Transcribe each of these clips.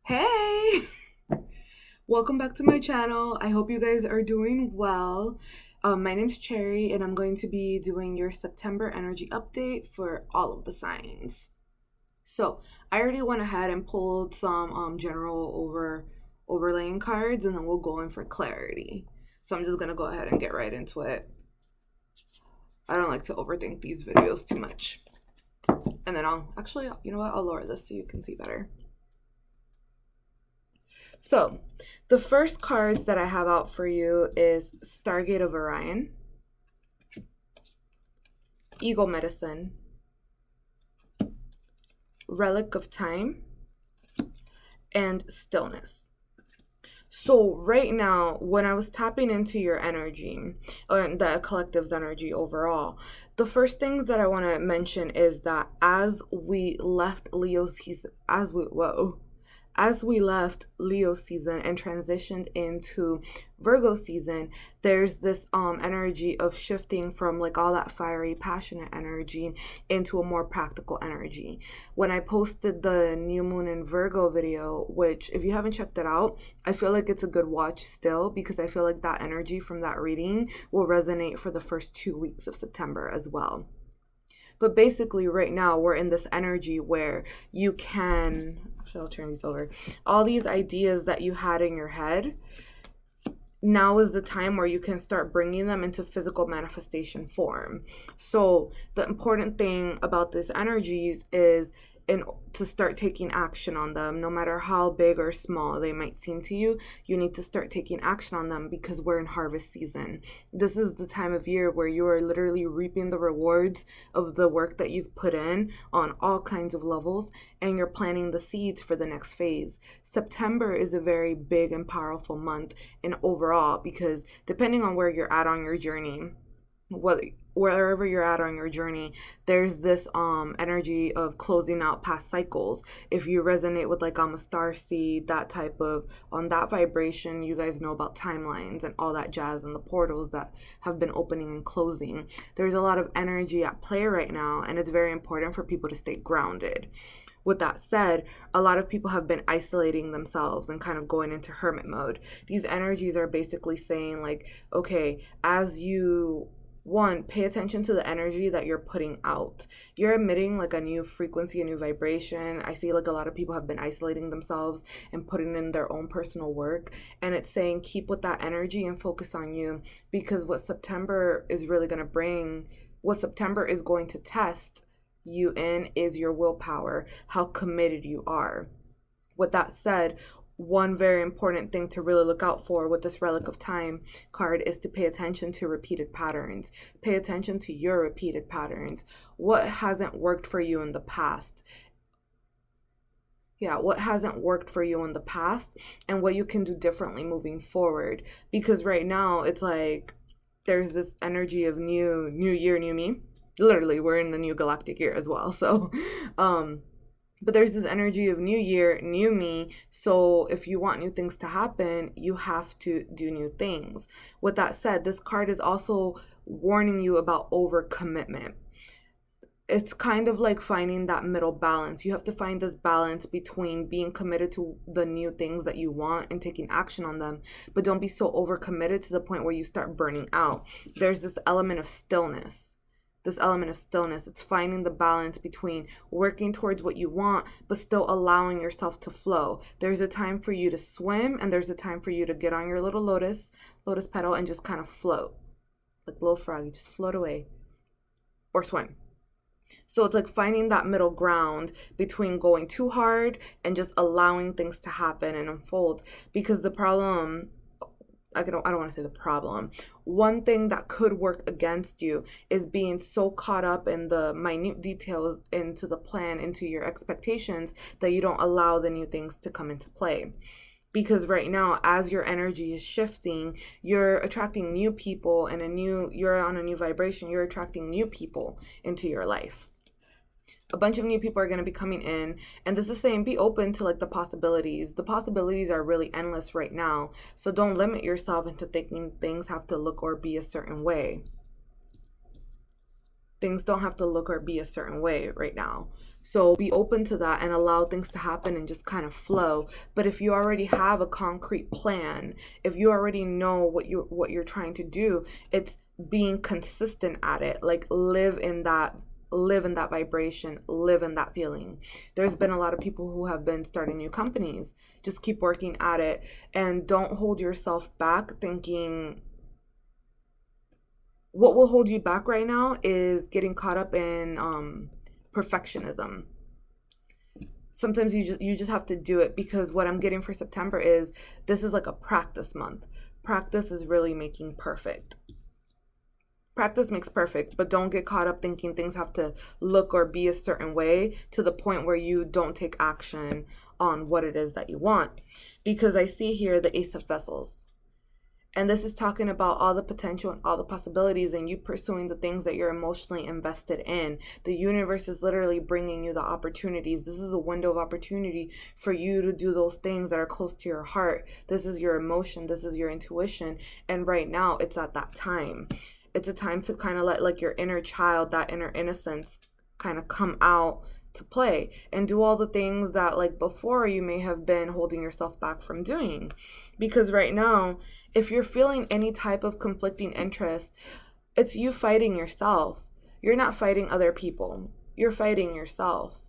Hey! Welcome back to my channel. I hope you guys are doing well. My name's Cherry, and I'm going to be doing your September energy update for all of the signs. So, I already went ahead and pulled some general overlaying cards, and then we'll go in for clarity. So, I'm just going to go ahead and get right into it. I don't like to overthink these videos too much. And then you know what? I'll lower this so you can see better. So, the first cards that I have out for you is Stargate of Orion, Eagle Medicine, Relic of Time, and Stillness. So right now, when I was tapping into your energy, or the collective's energy overall, the first things that I want to mention is that as we left Leo season and transitioned into Virgo season, there's this energy of shifting from like all that fiery, passionate energy into a more practical energy. When I posted the new moon in Virgo video, which if you haven't checked it out, I feel like it's a good watch still, because I feel like that energy from that reading will resonate for the first 2 weeks of September as well. But basically, right now, we're in this energy where you can, actually, I'll turn these over. All these ideas that you had in your head, now is the time where you can start bringing them into physical manifestation form. So the important thing about these energies is to start taking action on them. No matter how big or small they might seem to you, you need to start taking action on them, because we're in harvest season. This is the time of year where you are literally reaping the rewards of the work that you've put in on all kinds of levels, and you're planting the seeds for the next phase. September is a very big and powerful month in overall, because depending on where you're at on your journey, wherever you're at on your journey, there's this energy of closing out past cycles. If you resonate with like a star seed, that type of on that vibration, you guys know about timelines and all that jazz and the portals that have been opening and closing. There's a lot of energy at play right now, and it's very important for people to stay grounded. With that said, a lot of people have been isolating themselves and kind of going into hermit mode. These energies are basically saying like, okay, as you pay attention to the energy that you're putting out. You're emitting like a new frequency, a new vibration. I see like a lot of people have been isolating themselves and putting in their own personal work. And it's saying keep with that energy and focus on you, because what September is really going to bring, what September is going to test you in, is your willpower, how committed you are. With that said, one very important thing to really look out for with this Relic of Time card is to pay attention to repeated patterns. Pay attention to your repeated patterns. What hasn't worked for you in the past? What hasn't worked for you in the past, and what you can do differently moving forward. Because right now, it's like there's this energy of new year, new me. Literally, we're in the new galactic year as well. So, but there's this energy of new year, new me. So if you want new things to happen, you have to do new things. With that said, this card is also warning you about overcommitment. It's kind of like finding that middle balance. You have to find this balance between being committed to the new things that you want and taking action on them, but don't be so overcommitted to the point where you start burning out. There's this element of stillness. It's finding the balance between working towards what you want, but still allowing yourself to flow. There's a time for you to swim, and there's a time for you to get on your little lotus petal and just kind of float. Like a little frog, you just float away or swim. So it's like finding that middle ground between going too hard and just allowing things to happen and unfold. Because the problem, I don't want to say the problem. One thing that could work against you is being so caught up in the minute details, into the plan, into your expectations, that you don't allow the new things to come into play. Because right now, as your energy is shifting, you're attracting new people and you're on a new vibration. You're attracting new people into your life. A bunch of new people are going to be coming in, and this is saying be open to like the possibilities. The possibilities are really endless right now, so don't limit yourself into thinking things have to look or be a certain way. Things don't have to look or be a certain way right now. So be open to that and allow things to happen and just kind of flow. But if you already have a concrete plan, if you already know what you're trying to do, it's being consistent at it. Like live in that vibration, live in that feeling. There's been a lot of people who have been starting new companies. Just keep working at it and don't hold yourself back thinking. What will hold you back right now is getting caught up in perfectionism. Sometimes you just have to do it, because what I'm getting for September is this is like a practice month. Practice is really making perfect. Practice makes perfect, but don't get caught up thinking things have to look or be a certain way to the point where you don't take action on what it is that you want. Because I see here the Ace of Vessels. And this is talking about all the potential and all the possibilities and you pursuing the things that you're emotionally invested in. The universe is literally bringing you the opportunities. This is a window of opportunity for you to do those things that are close to your heart. This is your emotion. This is your intuition. And right now, it's at that time. It's a time to kind of let like your inner child, that inner innocence kind of come out to play and do all the things that like before you may have been holding yourself back from doing. Because right now, if you're feeling any type of conflicting interest, it's you fighting yourself. You're not fighting other people. You're fighting yourself.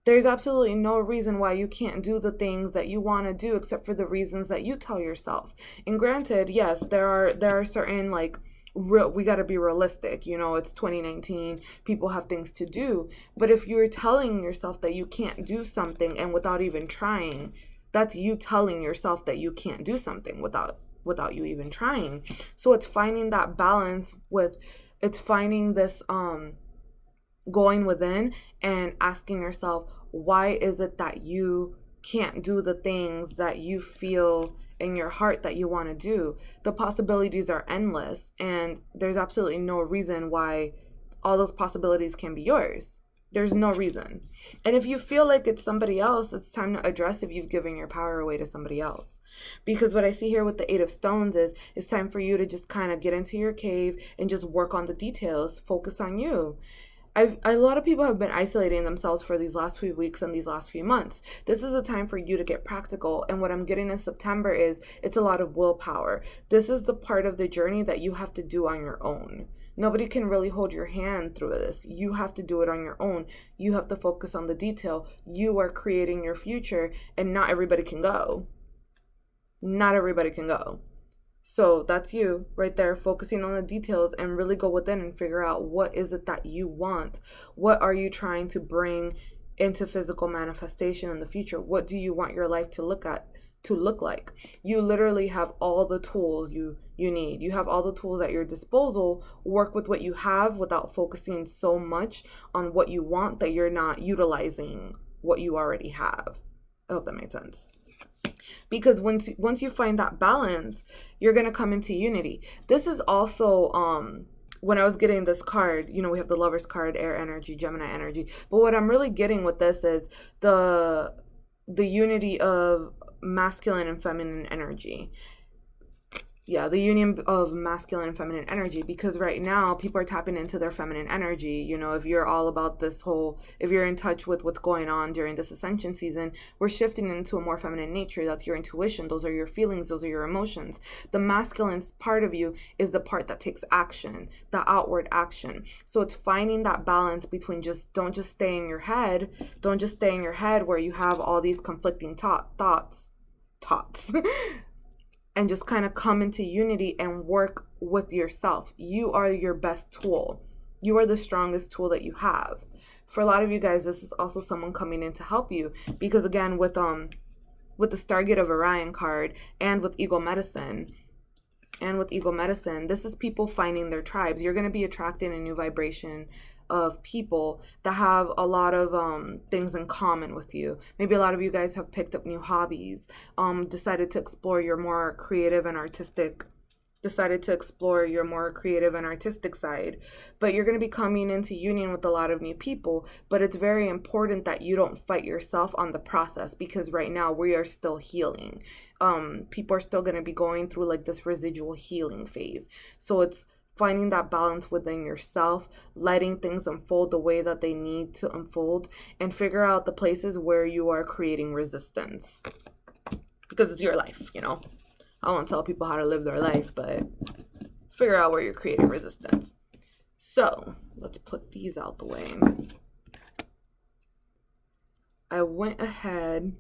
There's absolutely no reason why you can't do the things that you want to do except for the reasons that you tell yourself. And granted, yes, there are certain like we got to be realistic. You know, it's 2019. People have things to do. But if you're telling yourself that you can't do something and without even trying, that's you telling yourself that you can't do something without you even trying. So it's finding that balance it's finding this going within and asking yourself, why is it that you can't do the things that you feel in your heart that you want to do? The possibilities are endless, and there's absolutely no reason why all those possibilities can be yours. There's no reason. And if you feel like it's somebody else, it's time to address if you've given your power away to somebody else. Because what I see here with the Eight of Stones is it's time for you to just kind of get into your cave and just work on the details. Focus on you. A lot of people have been isolating themselves for these last few weeks and these last few months. This is a time for you to get practical. And what I'm getting in September is it's a lot of willpower. This is the part of the journey that you have to do on your own. Nobody can really hold your hand through this. You have to do it on your own. You have to focus on the detail. You are creating your future, and not everybody can go. Not everybody can go. So that's you right there, focusing on the details and really go within and figure out what is it that you want. What are you trying to bring into physical manifestation in the future? What do you want your life to look like? You literally have all the tools you need. You have all the tools at your disposal. Work with what you have without focusing so much on what you want that you're not utilizing what you already have. I hope that made sense. Because once you find that balance, you're going to come into unity. This is also when I was getting this card, you know, we have the Lover's card, air energy, Gemini energy. But what I'm really getting with this is the unity of masculine and feminine energy. Yeah, the union of masculine and feminine energy, because right now people are tapping into their feminine energy. You know, if you're all about if you're in touch with what's going on during this ascension season, we're shifting into a more feminine nature. That's your intuition. Those are your feelings. Those are your emotions. The masculine part of you is the part that takes action, the outward action. So it's finding that balance between don't just stay in your head. Don't just stay in your head where you have all these conflicting thoughts. And just kind of come into unity and work with yourself. You are your best tool. You are the strongest tool that you have. For a lot of you guys, this is also someone coming in to help you. Because again, with the Stargate of Orion card and with Eagle Medicine, this is people finding their tribes. You're going to be attracting a new vibration of people that have a lot of things in common with you. Maybe a lot of you guys have picked up new hobbies, decided to explore your more creative and artistic side. But you're going to be coming into union with a lot of new people. But it's very important that you don't fight yourself on the process, because right now we are still healing. People are still going to be going through like this residual healing phase. So it's finding that balance within yourself, letting things unfold the way that they need to unfold, and figure out the places where you are creating resistance. Because it's your life, you know. I don't want to tell people how to live their life, but figure out where you're creating resistance. So let's put these out the way. I went ahead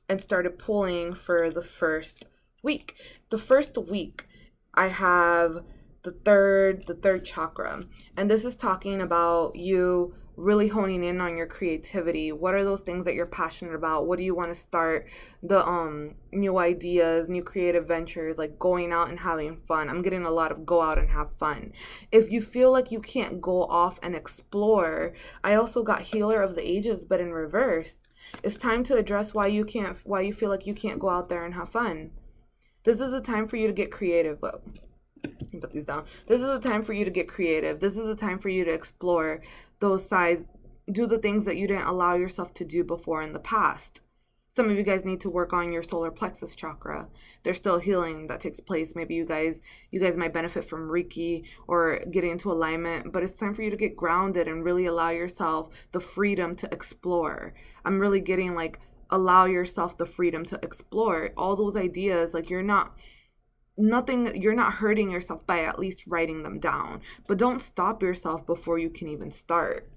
and started pulling for the first week. The first week, I have the third chakra. And this is talking about you really honing in on your creativity. What are those things that you're passionate about? What do you want to start? The new ideas, new creative ventures, like going out and having fun. I'm getting a lot of go out and have fun. If you feel like you can't go off and explore, I also got Healer of the Ages, but in reverse. It's time to address why you feel like you can't go out there and have fun. This is a time for you to get creative. Whoa. Put these down. This is a time for you to get creative. This is a time for you to explore those sides, do the things that you didn't allow yourself to do before in the past. Some of you guys need to work on your solar plexus chakra. There's still healing that takes place. Maybe you guys might benefit from Reiki or getting into alignment, but it's time for you to get grounded and really allow yourself the freedom to explore. I'm really getting like, allow yourself the freedom to explore all those ideas. Like you're not hurting yourself by at least writing them down, but don't stop yourself before you can even start.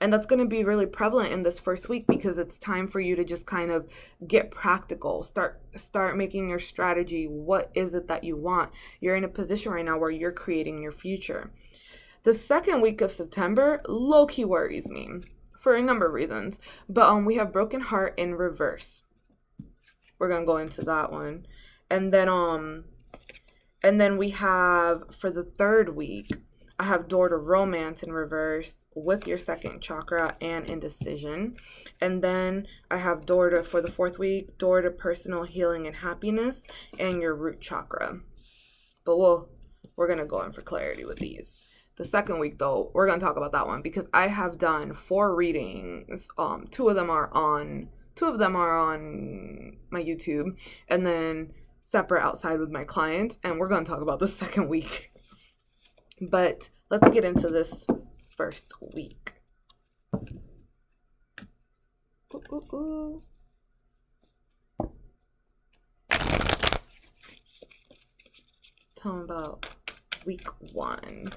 And that's going to be really prevalent in this first week because it's time for you to just kind of get practical, start making your strategy. What is it that you want? You're in a position right now where you're creating your future. The second week of September low-key worries me for a number of reasons, but we have Broken Heart in reverse. We're going to go into that one. And then we have, for the third week, I have Door to Romance in reverse with your second chakra and indecision. And then I have for the fourth week, Door to Personal Healing and Happiness and your root chakra. But we're going to go in for clarity with these. The second week, though, we're going to talk about that one because I have done 4 readings. Two of them are on my YouTube, and then separate outside with my clients, and we're going to talk about the second week. But let's get into this first week. Tell me about week 1.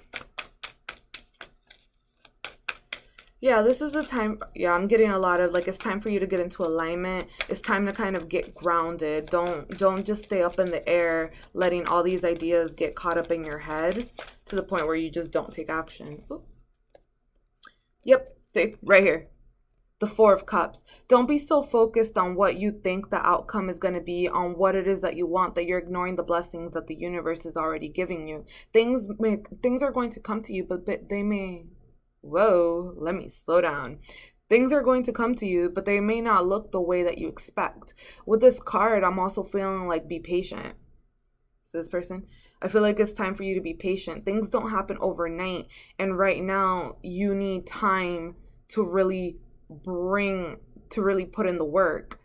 Yeah, this is a time, I'm getting a lot of, like, it's time for you to get into alignment. It's time to kind of get grounded. Don't just stay up in the air, letting all these ideas get caught up in your head to the point where you just don't take action. Ooh. Yep, see, right here. The 4 of Cups. Don't be so focused on what you think the outcome is going to be, on what it is that you want, that you're ignoring the blessings that the universe is already giving you. Things are going to come to you, but they may... Whoa, let me slow down. Things are going to come to you, but they may not look the way that you expect. With this card, I'm also feeling like be patient. So this person, I feel like it's time for you to be patient. Things don't happen overnight. And right now, you need time to really put in the work.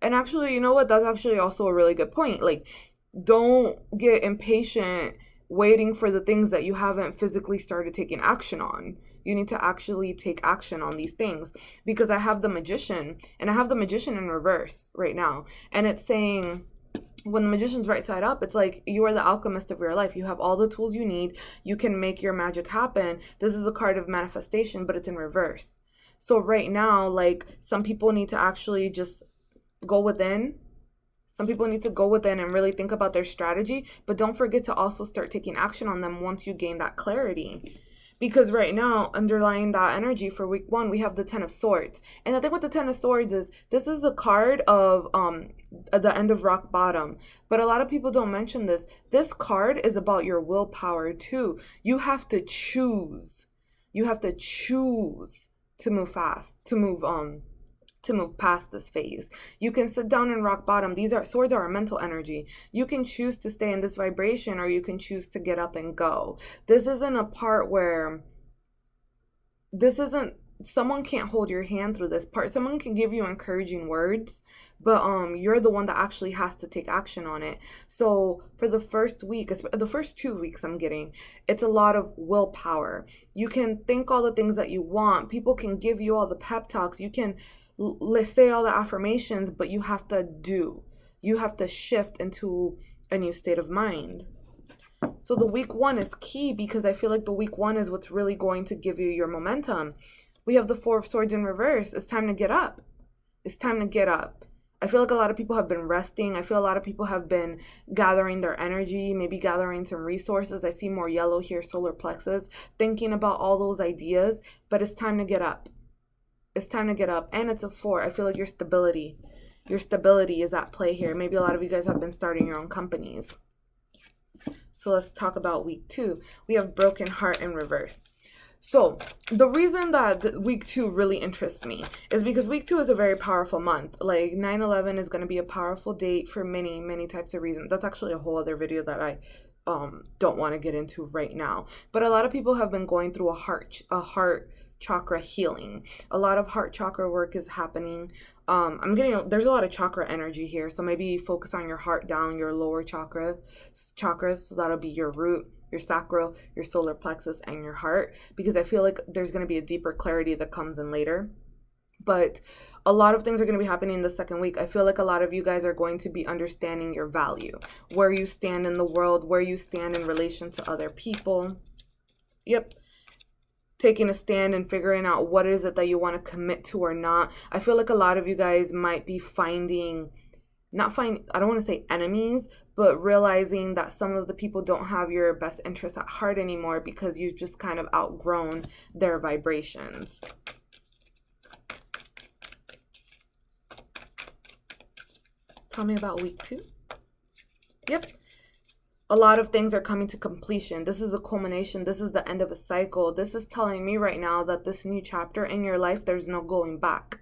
And actually, you know what? That's actually also a really good point. Like, don't get impatient waiting for the things that you haven't physically started taking action on. You need to actually take action on these things, because I have the Magician, and I have the Magician in reverse right now. And it's saying, when the Magician's right side up, it's like you are the alchemist of your life. You have all the tools you need. You can make your magic happen. This is a card of manifestation, but it's in reverse. So right now, like, some people need to actually just go within. Some people need to go within and really think about their strategy, but don't forget to also start taking action on them once you gain that clarity. Because right now, underlying that energy for week 1, we have the 10 of Swords. And I think what the 10 of Swords is, this is a card of the end of rock bottom. But a lot of people don't mention this. This card is about your willpower too. You have to choose. You have to choose to move fast, to move past this phase. You can sit down in rock bottom. Swords are a mental energy. You can choose to stay in this vibration, or you can choose to get up and go. This isn't a part where, this isn't someone can't hold your hand through this part. Someone can give you encouraging words, but you're the one that actually has to take action on it. So for the first week, the first 2 weeks I'm getting, it's a lot of willpower. You can think all the things that you want. People can give you all the pep talks. You can let's say all the affirmations, but you have to do. You have to shift into a new state of mind. So the week 1 is key because I feel like the week 1 is what's really going to give you your momentum. We have the 4 of Swords in reverse. It's time to get up. It's time to get up. I feel like a lot of people have been resting. I feel a lot of people have been gathering their energy, maybe gathering some resources. I see more yellow here, solar plexus, thinking about all those ideas, but it's time to get up. It's time to get up. And it's a 4. I feel like your stability is at play here. Maybe a lot of you guys have been starting your own companies. So let's talk about week 2. We have broken heart in reverse. So the reason that week 2 really interests me is because week 2 is a very powerful month. Like 9/11 is going to be a powerful date for many, many types of reasons. That's actually a whole other video that I don't want to get into right now. But a lot of people have been going through a heart chakra healing. A lot of heart chakra work is happening. There's a lot of chakra energy here. So maybe focus on your heart down, your lower chakras. So that'll be your root, your sacral, your solar plexus, and your heart, because I feel like there's going to be a deeper clarity that comes in later. But a lot of things are going to be happening in the second week. I feel like a lot of you guys are going to be understanding your value, where you stand in the world, where you stand in relation to other people. Yep. Taking a stand and figuring out what is it that you want to commit to or not. I feel like a lot of you guys might be I don't want to say enemies, but realizing that some of the people don't have your best interests at heart anymore because you've just kind of outgrown their vibrations. Tell me about week 2. Yep. A lot of things are coming to completion. This is a culmination. This is the end of a cycle. This is telling me right now that this new chapter in your life, there's no going back.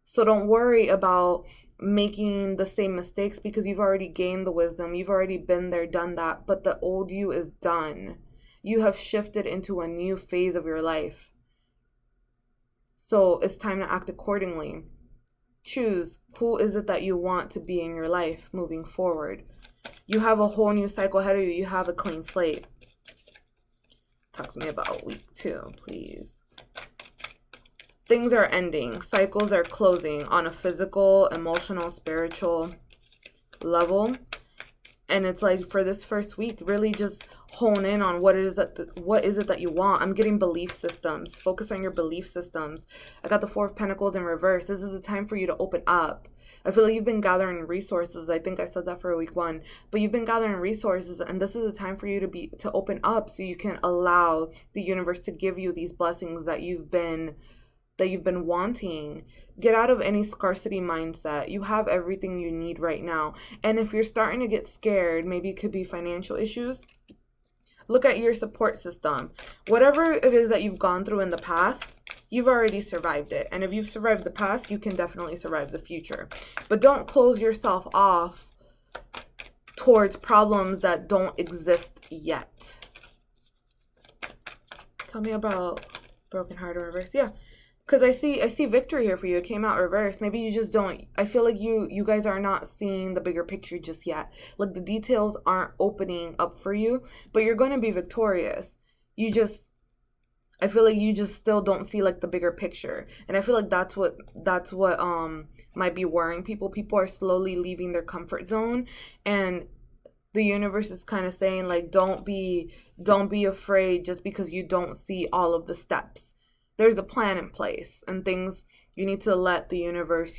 So don't worry about making the same mistakes because you've already gained the wisdom. You've already been there, done that. But the old you is done. You have shifted into a new phase of your life. So it's time to act accordingly. Choose who is it that you want to be in your life moving forward. You have a whole new cycle ahead of you. You have a clean slate. Talk to me about week 2, please. Things are ending. Cycles are closing on a physical, emotional, spiritual level. And it's like for this first week, really just hone in on what is it that you want. I'm getting belief systems. Focus on your belief systems. I got the 4 of Pentacles in reverse. This is the time for you to open up. I feel like you've been gathering resources. I think I said that for week 1, but you've been gathering resources, and this is a time for you to open up so you can allow the universe to give you these blessings that you've been wanting. Get out of any scarcity mindset. You have everything you need right now. And if you're starting to get scared, maybe it could be financial issues. Look at your support system. Whatever it is that you've gone through in the past, you've already survived it. And if you've survived the past, you can definitely survive the future. But don't close yourself off towards problems that don't exist yet. Tell me about broken heart in reverse. Yeah. Because I see victory here for you. It came out reverse. Maybe you just don't. I feel like you guys are not seeing the bigger picture just yet. Like the details aren't opening up for you, but you're going to be victorious. I feel like you just still don't see like the bigger picture. And I feel like that's what might be worrying people. People are slowly leaving their comfort zone, and the universe is kind of saying like, don't be afraid just because you don't see all of the steps. There's a plan in place, and things, you need to let the universe,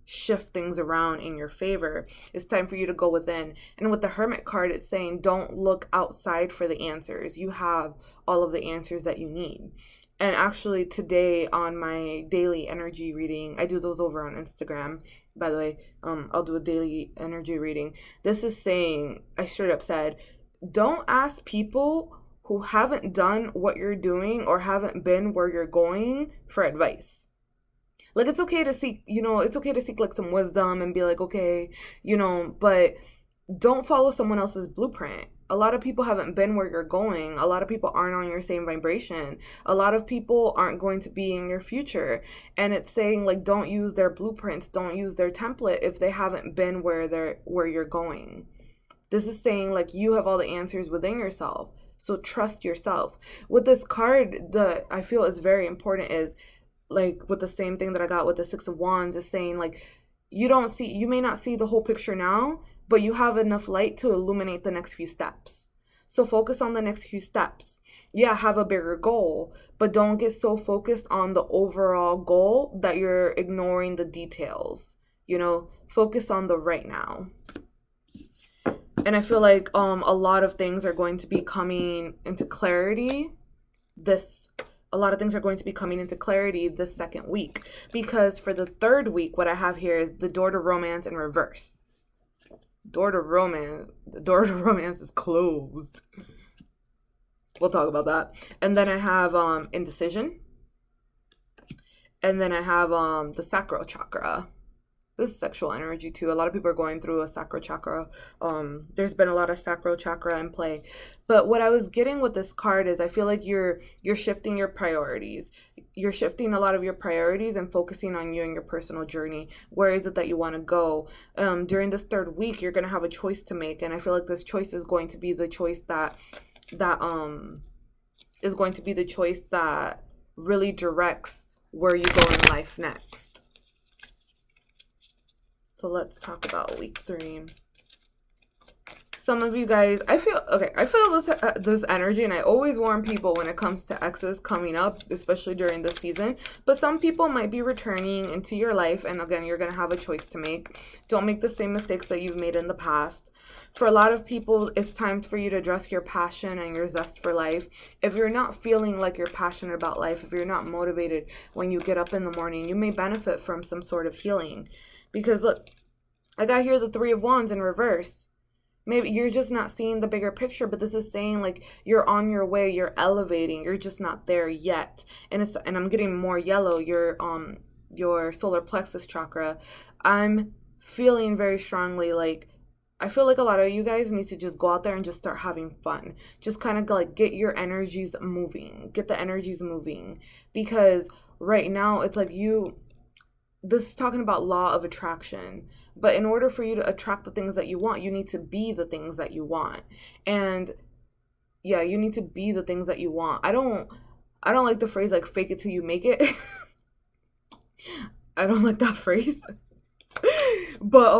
shift things around in your favor. It's time for you to go within. And with the Hermit card, it's saying don't look outside for the answers. You have all of the answers that you need. And actually today on my daily energy reading, I do those over on Instagram, by the way. I'll do a daily energy reading. This is saying, I straight up said, don't ask people who haven't done what you're doing or haven't been where you're going for advice. Like, it's okay to seek, it's okay to seek like some wisdom and be like, okay, but don't follow someone else's blueprint. A lot of people haven't been where you're going. A lot of people aren't on your same vibration. A lot of people aren't going to be in your future. And it's saying like don't use their blueprints, don't use their template if they haven't been where you're going. This is saying like you have all the answers within yourself. So trust yourself. With this card, the I feel is very important is like with the same thing that I got with the Six of Wands is saying like you may not see the whole picture now, but you have enough light to illuminate the next few steps. So focus on the next few steps. Yeah, have a bigger goal, but don't get so focused on the overall goal that you're ignoring the details. Focus on the right now. And I feel like a lot of things are going to be coming into clarity this second week, because for the third week what I have here is the door to romance in reverse. The door to romance is closed. We'll talk about that. And then I have indecision. And then I have the sacral chakra. This is sexual energy too. A lot of people are going through a sacral chakra. There's been a lot of sacral chakra in play. But what I was getting with this card is I feel like you're shifting your priorities. You're shifting a lot of your priorities and focusing on you and your personal journey. Where is it that you want to go? During this third week, you're going to have a choice to make. And I feel like this choice is going to be the choice that is going to be the choice that really directs where you go in life next. So let's talk about week 3. Some of you guys, I feel this energy, and I always warn people when it comes to exes coming up, especially during this season. But some people might be returning into your life, and again, you're going to have a choice to make. Don't make the same mistakes that you've made in the past. For a lot of people, it's time for you to address your passion and your zest for life. If you're not feeling like you're passionate about life, if you're not motivated when you get up in the morning, you may benefit from some sort of healing. Because look, I got here the Three of Wands in reverse. Maybe you're just not seeing the bigger picture, but this is saying like you're on your way, you're elevating, you're just not there yet. And I'm getting more yellow, your solar plexus chakra. I'm feeling very strongly like I feel like a lot of you guys need to just go out there and just start having fun. Just kind of like get your energies moving. Get the energies moving. Because right now it's like this is talking about law of attraction. But in order for you to attract the things that you want, you need to be the things that you want. And yeah, you need to be the things that you want. I don't like the phrase like fake it till you make it. I don't like that phrase. But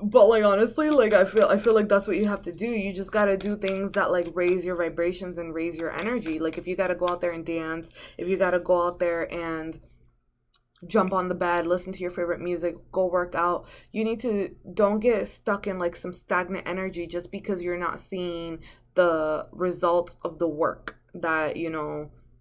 like honestly, like I feel like that's what you have to do. You just got to do things that like raise your vibrations and raise your energy. Like if you got to go out there and dance, if you got to go out there and jump on the bed, listen to your favorite music, go work out. Don't get stuck in like some stagnant energy just because you're not seeing the results of the work that,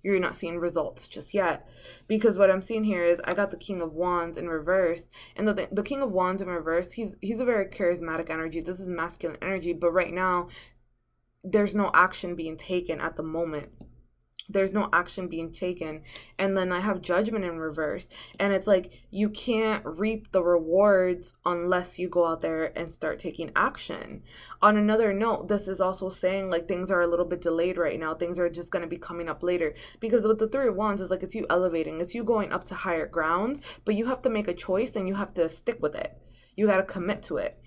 you're not seeing results just yet. Because what I'm seeing here is I got the King of Wands in reverse. And the King of Wands in reverse, he's a very charismatic energy. This is masculine energy. But right now, there's no action being taken at the moment. There's no action being taken. And then I have Judgment in reverse. And it's like you can't reap the rewards unless you go out there and start taking action. On another note, this is also saying like things are a little bit delayed right now. Things are just going to be coming up later. Because with the Three of Wands, it's like it's you elevating. It's you going up to higher grounds. But you have to make a choice and you have to stick with it. You got to commit to it.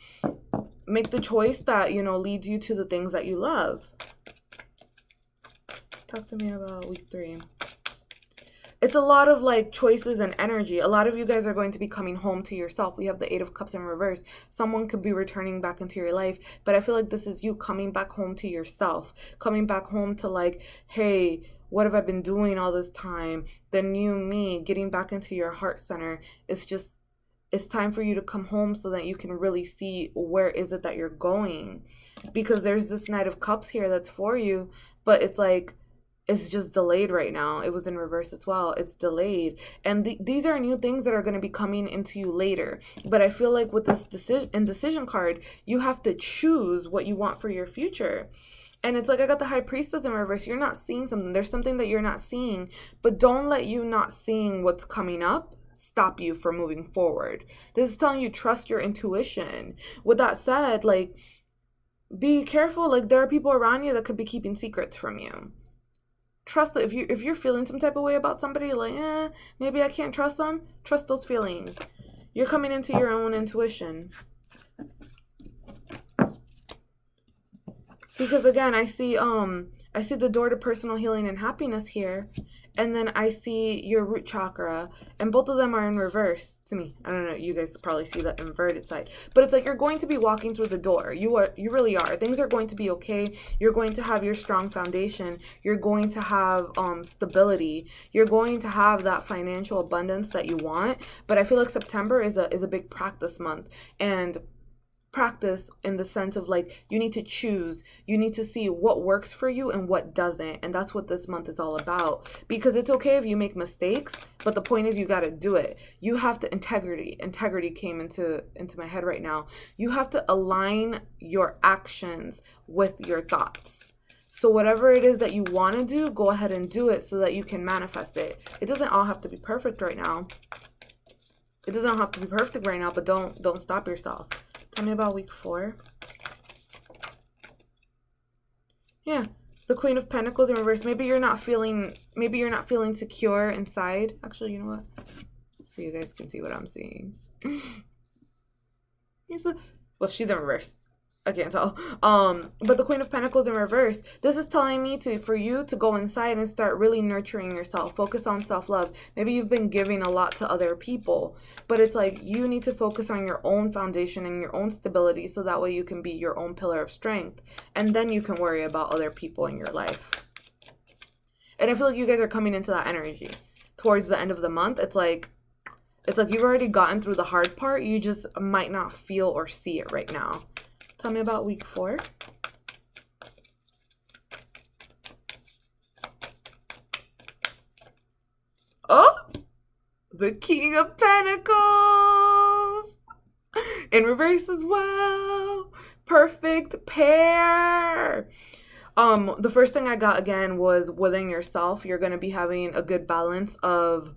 Make the choice that, leads you to the things that you love. Talk to me about week 3. It's a lot of like choices and energy. A lot of you guys are going to be coming home to yourself. We have the Eight of Cups in reverse. Someone could be returning back into your life, but I feel like this is you coming back home to yourself, coming back home to like, hey, what have I been doing all this time? The new me, getting back into your heart center. It's time for you to come home so that you can really see where is it that you're going. Because there's this Knight of Cups here that's for you, but it's like, it's just delayed right now. It was in reverse as well. It's delayed. And these are new things that are going to be coming into you later. But I feel like with this indecision card, you have to choose what you want for your future. And it's like I got the High Priestess in reverse. You're not seeing something. There's something that you're not seeing. But don't let you not seeing what's coming up stop you from moving forward. This is telling you trust your intuition. With that said, like, be careful. Like, there are people around you that could be keeping secrets from you. Trust it. If you're feeling some type of way about somebody, like, maybe I can't trust them. Trust those feelings. You're coming into your own intuition. Because again, I see the door to personal healing and happiness here, and then I see your root chakra, and both of them are in reverse to me. I don't know, you guys probably see the inverted side, but it's like you're going to be walking through the door. You really are. Things are going to be okay. You're going to have your strong foundation. You're going to have stability. You're going to have that financial abundance that you want. But I feel like September is a big practice month, and practice in the sense of like you need to choose, you need to see what works for you and what doesn't, and that's what this month is all about. Because it's okay if you make mistakes, but the point is you got to do it. You have to integrity came into my head right now. You have to align your actions with your thoughts. So whatever it is that you want to do, go ahead and do it so that you can manifest it. It doesn't all have to be perfect right now. But don't stop yourself. Tell me about week 4. Yeah, the Queen of Pentacles in reverse. Maybe you're not feeling secure inside. Actually, you know what? So you guys can see what I'm seeing. She's in reverse. I can't tell. But the Queen of Pentacles in reverse, this is telling me for you to go inside and start really nurturing yourself. Focus on self-love. Maybe you've been giving a lot to other people, but it's like you need to focus on your own foundation and your own stability so that way you can be your own pillar of strength. And then you can worry about other people in your life. And I feel like you guys are coming into that energy towards the end of the month. It's like you've already gotten through the hard part. You just might not feel or see it right now. Tell me about week 4. Oh, the King of Pentacles in reverse as well. Perfect pair. The first thing I got again was within yourself. You're going to be having a good balance of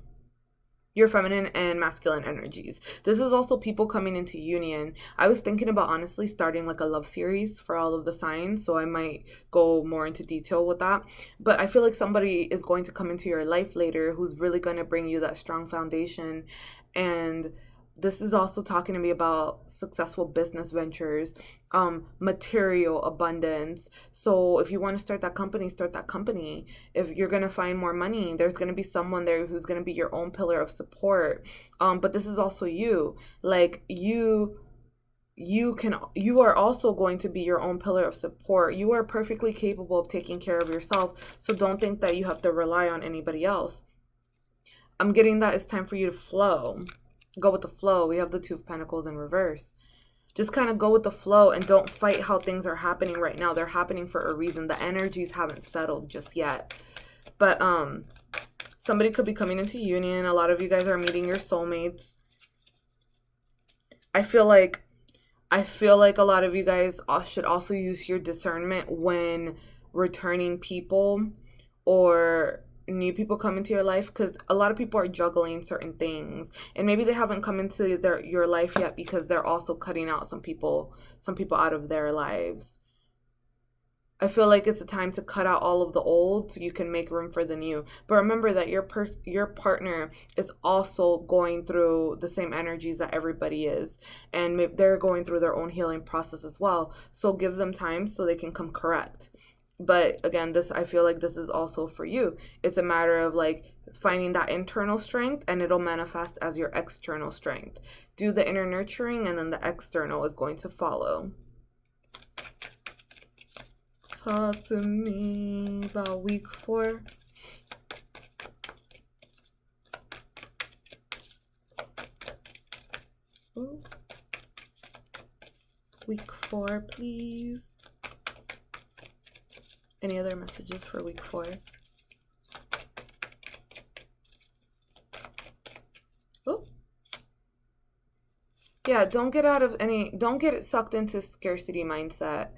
your feminine and masculine energies. This is also people coming into union. I was thinking about honestly starting like a love series for all of the signs, so I might go more into detail with that. But I feel like somebody is going to come into your life later who's really going to bring you that strong foundation. And this is also talking to me about successful business ventures, material abundance. So if you want to start that company, start that company. If you're going to find more money, there's going to be someone there who's going to be your own pillar of support. But this is also you. Like you are also going to be your own pillar of support. You are perfectly capable of taking care of yourself. So don't think that you have to rely on anybody else. I'm getting that it's time for you to flow. Go with the flow. We have the Two of Pentacles in reverse. Just kind of go with the flow and don't fight how things are happening right now. They're happening for a reason. The energies haven't settled just yet. But somebody could be coming into union. A lot of you guys are meeting your soulmates. I feel like a lot of you guys should also use your discernment when returning people or new people come into your life, because a lot of people are juggling certain things and maybe they haven't come into your life yet because they're also cutting out some people out of their lives. I feel like it's a time to cut out all of the old so you can make room for the new. But remember that your partner is also going through the same energies that everybody is, and maybe they're going through their own healing process as well. So give them time so they can come correct. But again, I feel like this is also for you. It's a matter of like finding that internal strength and it'll manifest as your external strength. Do the inner nurturing and then the external is going to follow. Talk to me about week 4. Ooh. Week 4, please. Any other messages for week 4? Oh. Yeah, don't get sucked into scarcity mindset.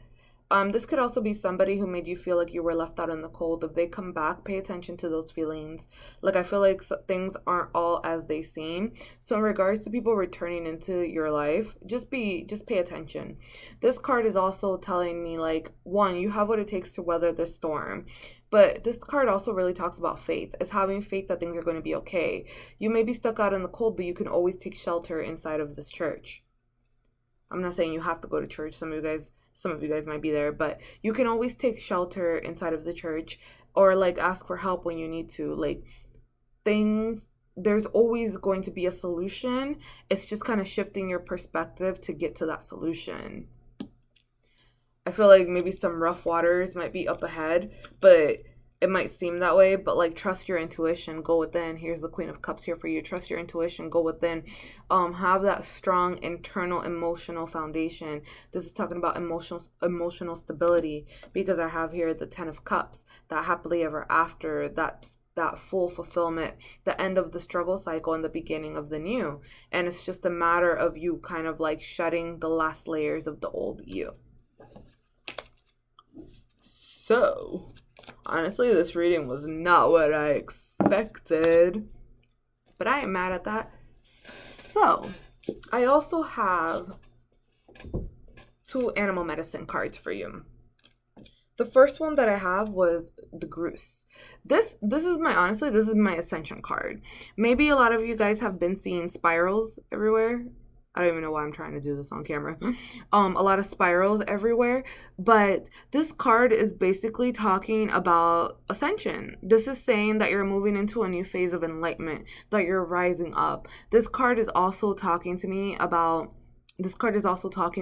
This could also be somebody who made you feel like you were left out in the cold. If they come back, pay attention to those feelings. Like, I feel like things aren't all as they seem. So in regards to people returning into your life, just pay attention. This card is also telling me, like, one, you have what it takes to weather the storm. But this card also really talks about faith. It's having faith that things are going to be okay. You may be stuck out in the cold, but you can always take shelter inside of this church. I'm not saying you have to go to church. Some of you guys might be there, but you can always take shelter inside of the church, or like ask for help when you need to. Like, there's always going to be a solution. It's just kind of shifting your perspective to get to that solution. I feel like maybe some rough waters might be up ahead, but it might seem that way, but like, trust your intuition, go within. Here's the Queen of Cups here for you. Trust your intuition, go within. Have that strong internal emotional foundation. This is talking about emotional stability, because I have here the 10 of Cups, that happily ever after, that full fulfillment, the end of the struggle cycle and the beginning of the new. And it's just a matter of you kind of like shedding the last layers of the old you. So, honestly, this reading was not what I expected, but I ain't mad at that. So, I also have 2 animal medicine cards for you. The first one that I have was the Goose. This is my ascension card. Maybe a lot of you guys have been seeing spirals everywhere. I don't even know why I'm trying to do this on camera. A lot of spirals everywhere. But this card is basically talking about ascension. This is saying that you're moving into a new phase of enlightenment, that you're rising up. This card is also talking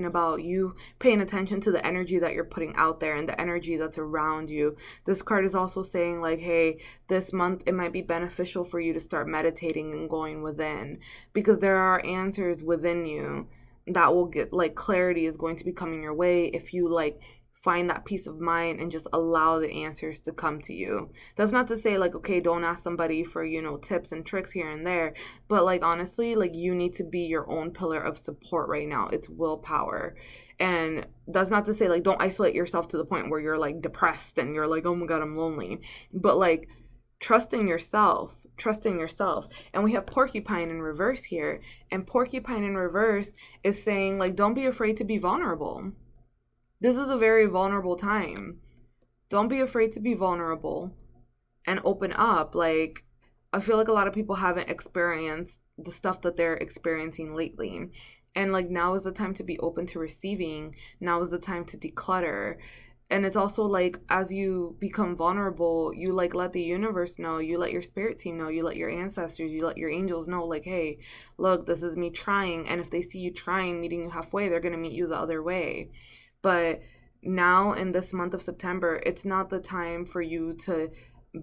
about you paying attention to the energy that you're putting out there and the energy that's around you. This card is also saying, like, hey, this month it might be beneficial for you to start meditating and going within, because there are answers within you that will get, like, clarity is going to be coming your way if you, like, find that peace of mind and just allow the answers to come to you. That's not to say, like, okay, don't ask somebody for, tips and tricks here and there. But, like, honestly, like, you need to be your own pillar of support right now. It's willpower. And that's not to say, like, don't isolate yourself to the point where you're, like, depressed and you're like, oh my God, I'm lonely. But, like, trusting yourself. And we have Porcupine in reverse here. And Porcupine in reverse is saying, like, don't be afraid to be vulnerable. This is a very vulnerable time. Don't be afraid to be vulnerable and open up. Like, I feel like a lot of people haven't experienced the stuff that they're experiencing lately. And, like, now is the time to be open to receiving. Now is the time to declutter. And it's also, like, as you become vulnerable, you, like, let the universe know. You let your spirit team know. You let your ancestors, you let your angels know, like, hey, look, this is me trying. And if they see you trying, meeting you halfway, they're going to meet you the other way. But now in this month of September, it's not the time for you to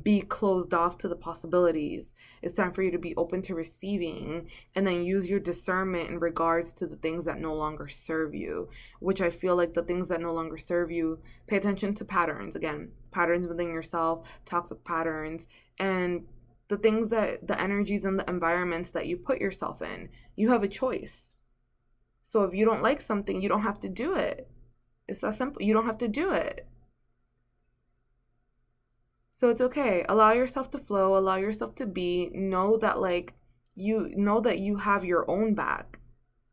be closed off to the possibilities. It's time for you to be open to receiving, and then use your discernment in regards to the things that no longer serve you, which I feel like the things that no longer serve you, pay attention to patterns. Again, patterns within yourself, toxic patterns, and the things that the energies and the environments that you put yourself in. You have a choice. So if you don't like something, you don't have to do it. It's that simple. You don't have to do it. So it's okay. Allow yourself to flow. Allow yourself to be. Know that, like, you have your own back.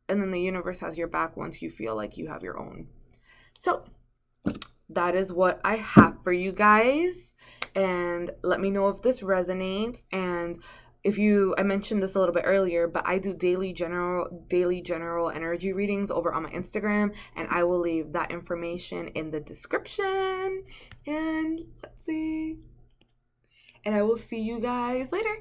And then the universe has your back once you feel like you have your own. So that is what I have for you guys. And let me know if this resonates. And I mentioned this a little bit earlier, but I do daily general energy readings over on my Instagram, and I will leave that information in the description. And let's see. And I will see you guys later.